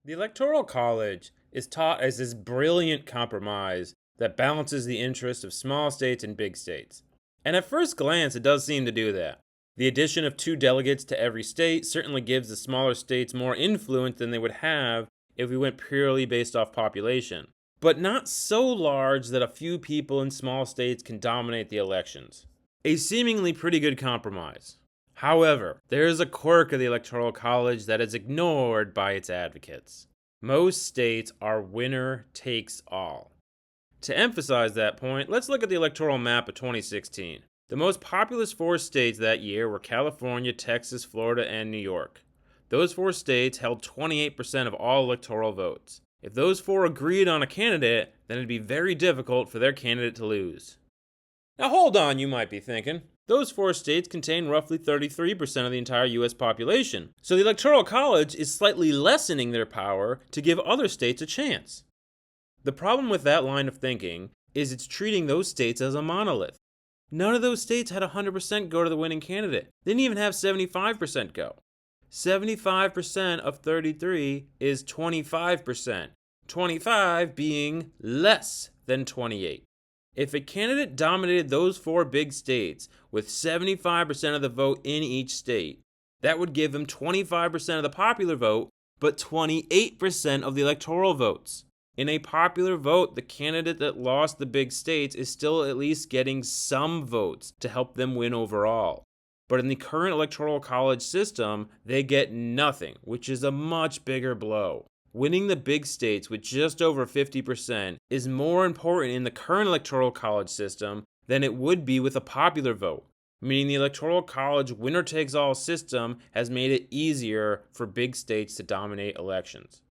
The Electoral College is taught as this brilliant compromise that balances the interests of small states and big states. And at first glance, it does seem to do that. The addition of 2 delegates to every state certainly gives the smaller states more influence than they would have if we went purely based off population, but not so large that a few people in small states can dominate the elections. A seemingly pretty good compromise. However, there is a quirk of the Electoral College that is ignored by its advocates. Most states are winner takes all. To emphasize that point, let's look at the electoral map of 2016. The most populous 4 states that year were California, Texas, Florida, and New York. Those 4 states held 28% of all electoral votes. If those 4 agreed on a candidate, then it'd be very difficult for their candidate to lose. Now hold on, you might be thinking. Those 4 states contain roughly 33% of the entire US population, so the Electoral College is slightly lessening their power to give other states a chance. The problem with that line of thinking is it's treating those states as a monolith. None of those states had 100% go to the winning candidate. They didn't even have 75% go. 75% of 33 is 25%, 25 being less than 28. If a candidate dominated those 4 big states with 75% of the vote in each state, that would give them 25% of the popular vote, but 28% of the electoral votes. In a popular vote, the candidate that lost the big states is still at least getting some votes to help them win overall. But in the current Electoral College system, they get nothing, which is a much bigger blow. Winning the big states with just over 50% is more important in the current Electoral College system than it would be with a popular vote, meaning the Electoral College winner-takes-all system has made it easier for big states to dominate elections.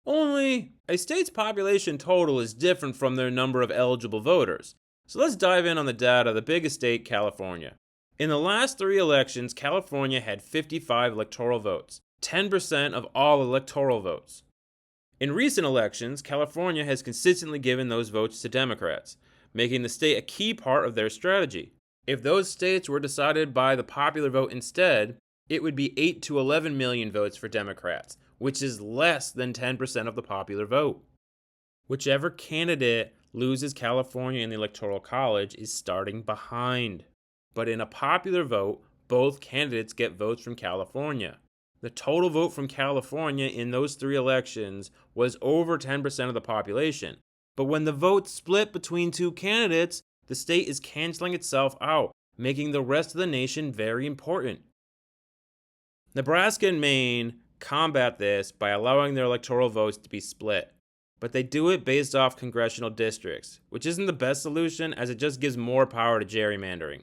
Only, a state's population total is different from their number of eligible voters, so let's dive in on the data of the biggest state, California. In the last 3 elections, California had 55 electoral votes, 10% of all electoral votes. In recent elections, California has consistently given those votes to Democrats, making the state a key part of their strategy. If those states were decided by the popular vote instead, it would be 8 to 11 million votes for Democrats, which is less than 10% of the popular vote. Whichever candidate loses California in the Electoral College is starting behind. But in a popular vote, both candidates get votes from California. The total vote from California in those 3 elections was over 10% of the population. But when the votes split between 2 candidates, the state is canceling itself out, making the rest of the nation very important. Nebraska and Maine combat this by allowing their electoral votes to be split. But they do it based off congressional districts, which isn't the best solution as it just gives more power to gerrymandering.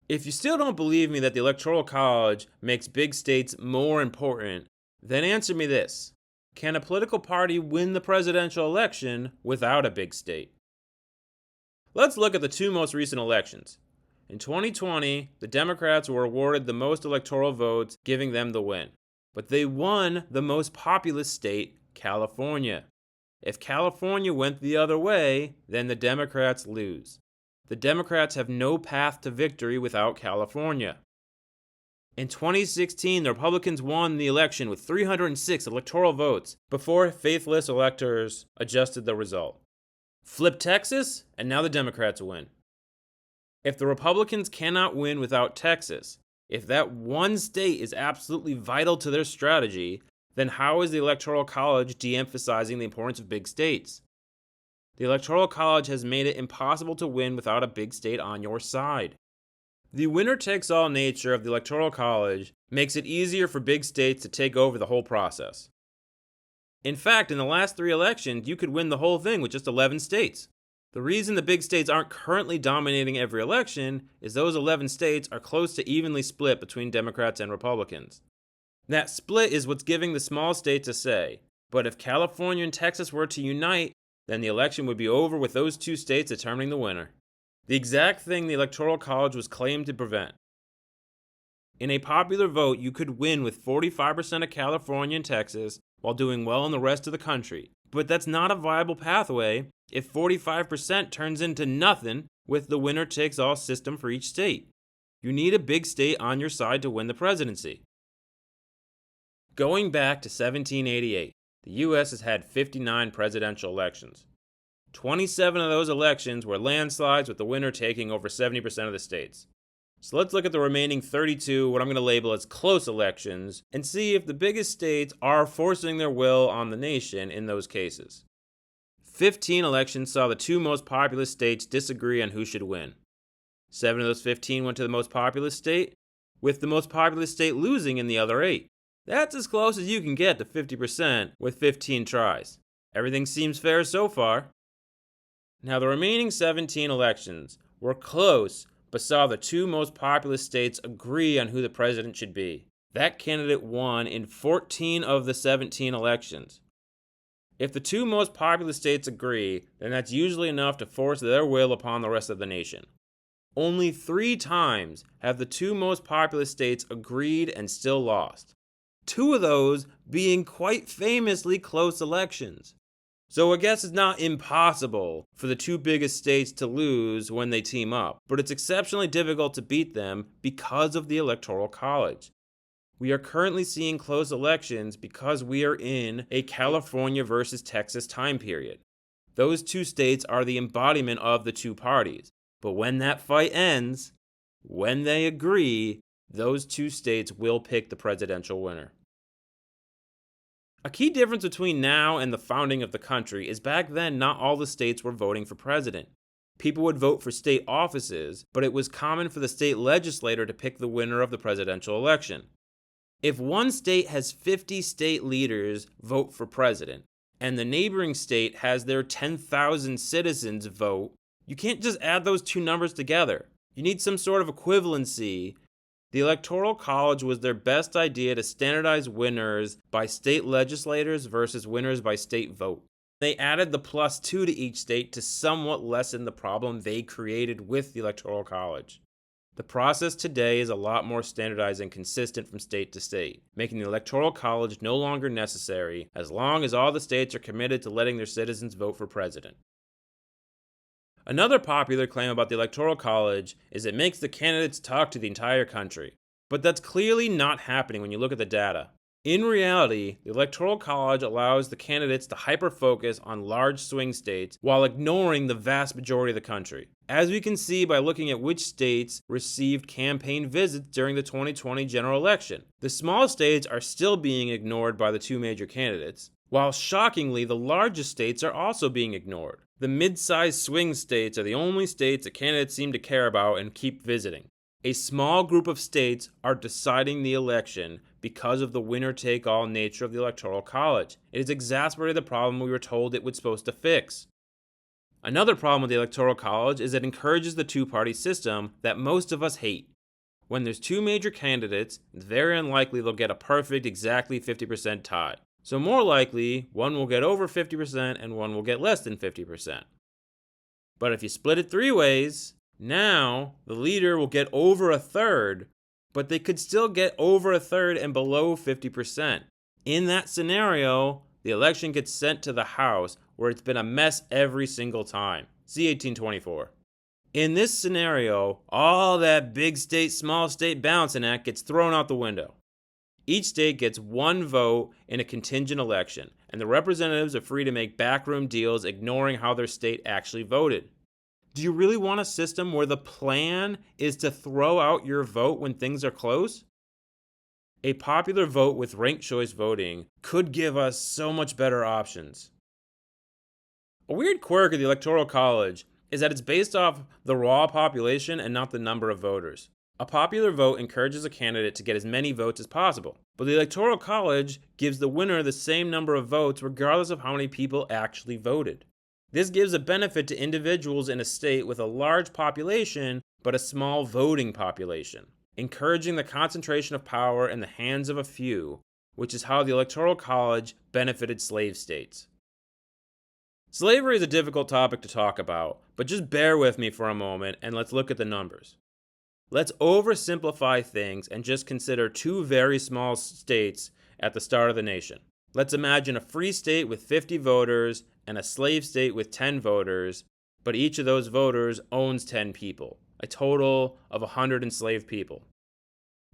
If you still don't believe me that the Electoral College makes big states more important, then answer me this. Can a political party win the presidential election without a big state? Let's look at the 2 most recent elections. In 2020, the Democrats were awarded the most electoral votes, giving them the win. But they won the most populous state, California. If California went the other way, then the Democrats lose. The Democrats have no path to victory without California. In 2016, the Republicans won the election with 306 electoral votes before faithless electors adjusted the result. Flip Texas, and now the Democrats win. If the Republicans cannot win without Texas, if that one state is absolutely vital to their strategy, then how is the Electoral College de-emphasizing the importance of big states? The Electoral College has made it impossible to win without a big state on your side. The winner-takes-all nature of the Electoral College makes it easier for big states to take over the whole process. In fact, in the last 3 elections, you could win the whole thing with just 11 states. The reason the big states aren't currently dominating every election is those 11 states are close to evenly split between Democrats and Republicans. That split is what's giving the small states a say, but if California and Texas were to unite, then the election would be over with those 2 states determining the winner. The exact thing the Electoral College was claimed to prevent. In a popular vote, you could win with 45% of California and Texas while doing well in the rest of the country. But that's not a viable pathway if 45% turns into nothing with the winner-takes-all system for each state. You need a big state on your side to win the presidency. Going back to 1788, the U.S. has had 59 presidential elections. 27 of those elections were landslides, with the winner taking over 70% of the states. So let's look at the remaining 32, what I'm going to label as close elections, and see if the biggest states are forcing their will on the nation in those cases. 15 elections saw the two most populous states disagree on who should win. 7 of those 15 went to the most populous state, with the most populous state losing in the other 8. That's as close as you can get to 50% with 15 tries. Everything seems fair so far. Now, the remaining 17 elections were close, but saw the two most populous states agree on who the president should be. That candidate won in 14 of the 17 elections. If the two most populous states agree, then that's usually enough to force their will upon the rest of the nation. Only 3 times have the two most populous states agreed and still lost. 2 of those being quite famously close elections. So I guess it's not impossible for the two biggest states to lose when they team up, but it's exceptionally difficult to beat them because of the Electoral College. We are currently seeing close elections because we are in a California versus Texas time period. Those two states are the embodiment of the two parties. But when that fight ends, when they agree, those two states will pick the presidential winner. A key difference between now and the founding of the country is back then not all the states were voting for president. People would vote for state offices, but it was common for the state legislature to pick the winner of the presidential election. If one state has 50 state leaders vote for president, and the neighboring state has their 10,000 citizens vote, you can't just add those two numbers together. You need some sort of equivalency. The Electoral College was their best idea to standardize winners by state legislators versus winners by state vote. They added the +2 to each state to somewhat lessen the problem they created with the Electoral College. The process today is a lot more standardized and consistent from state to state, making the Electoral College no longer necessary as long as all the states are committed to letting their citizens vote for president. Another popular claim about the Electoral College is it makes the candidates talk to the entire country. But that's clearly not happening when you look at the data. In reality, the Electoral College allows the candidates to hyper-focus on large swing states while ignoring the vast majority of the country. As we can see by looking at which states received campaign visits during the 2020 general election, the small states are still being ignored by the two major candidates, while shockingly the largest states are also being ignored. The mid-sized swing states are the only states that candidates seem to care about and keep visiting. A small group of states are deciding the election because of the winner-take-all nature of the Electoral College. It has exacerbated the problem we were told it was supposed to fix. Another problem with the Electoral College is it encourages the two-party system that most of us hate. When there's two major candidates, it's very unlikely they'll get a perfect, exactly 50% tie. So more likely, one will get over 50% and one will get less than 50%. But if you split it 3 ways, now the leader will get over a third, but they could still get over a third and below 50%. In that scenario, the election gets sent to the House, where it's been a mess every single time. See 1824. In this scenario, all that big state, small state balancing act gets thrown out the window. Each state gets 1 vote in a contingent election, and the representatives are free to make backroom deals ignoring how their state actually voted. Do you really want a system where the plan is to throw out your vote when things are close? A popular vote with ranked choice voting could give us so much better options. A weird quirk of the Electoral College is that it's based off the raw population and not the number of voters. A popular vote encourages a candidate to get as many votes as possible, but the Electoral College gives the winner the same number of votes regardless of how many people actually voted. This gives a benefit to individuals in a state with a large population but a small voting population, encouraging the concentration of power in the hands of a few, which is how the Electoral College benefited slave states. Slavery is a difficult topic to talk about, but just bear with me for a moment and let's look at the numbers. Let's oversimplify things and just consider 2 very small states at the start of the nation. Let's imagine a free state with 50 voters and a slave state with 10 voters, but each of those voters owns 10 people, a total of 100 enslaved people.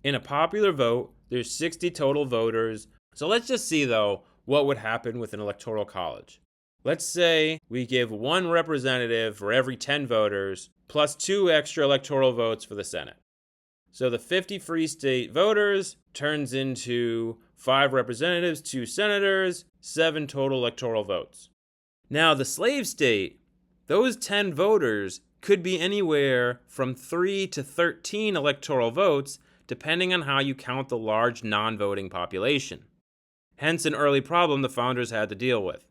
In a popular vote, there's 60 total voters, So let's just see, though, what would happen with an electoral college. Let's say we give one representative for every 10 voters, plus 2 extra electoral votes for the Senate. So the 50 free state voters turns into 5 representatives, 2 senators, 7 total electoral votes. Now the slave state, those 10 voters could be anywhere from 3 to 13 electoral votes, depending on how you count the large non-voting population. Hence an early problem the founders had to deal with.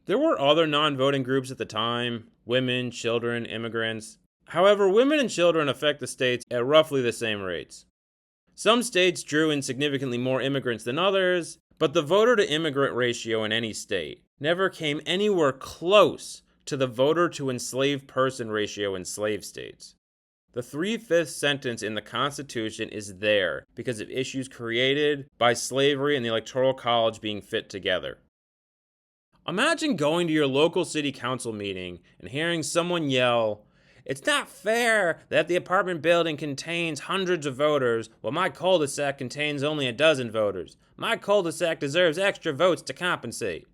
There were other non-voting groups at the time: women, children, immigrants. However, women and children affect the states at roughly the same rates. Some states drew in significantly more immigrants than others, but the voter-to-immigrant ratio in any state never came anywhere close to the voter-to-enslaved person ratio in slave states. The 3/5 sentence in the Constitution is there because of issues created by slavery and the Electoral College being fit together. Imagine going to your local city council meeting and hearing someone yell, "It's not fair that the apartment building contains hundreds of voters while my cul-de-sac contains only a dozen voters. My cul-de-sac deserves extra votes to compensate."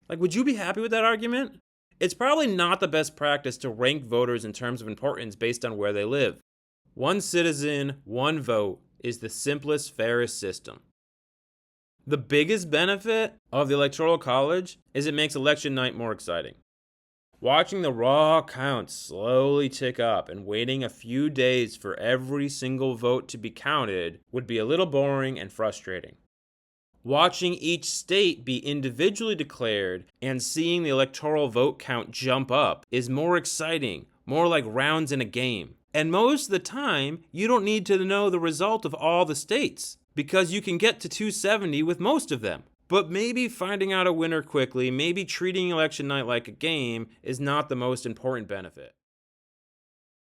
Would you be happy with that argument? It's probably not the best practice to rank voters in terms of importance based on where they live. One citizen, one vote is the simplest, fairest system. The biggest benefit of the Electoral College is it makes election night more exciting. Watching the raw counts slowly tick up and waiting a few days for every single vote to be counted would be a little boring and frustrating. Watching each state be individually declared and seeing the electoral vote count jump up is more exciting, more like rounds in a game. And most of the time, you don't need to know the result of all the states, because you can get to 270 with most of them. But maybe finding out a winner quickly, maybe treating election night like a game is not the most important benefit.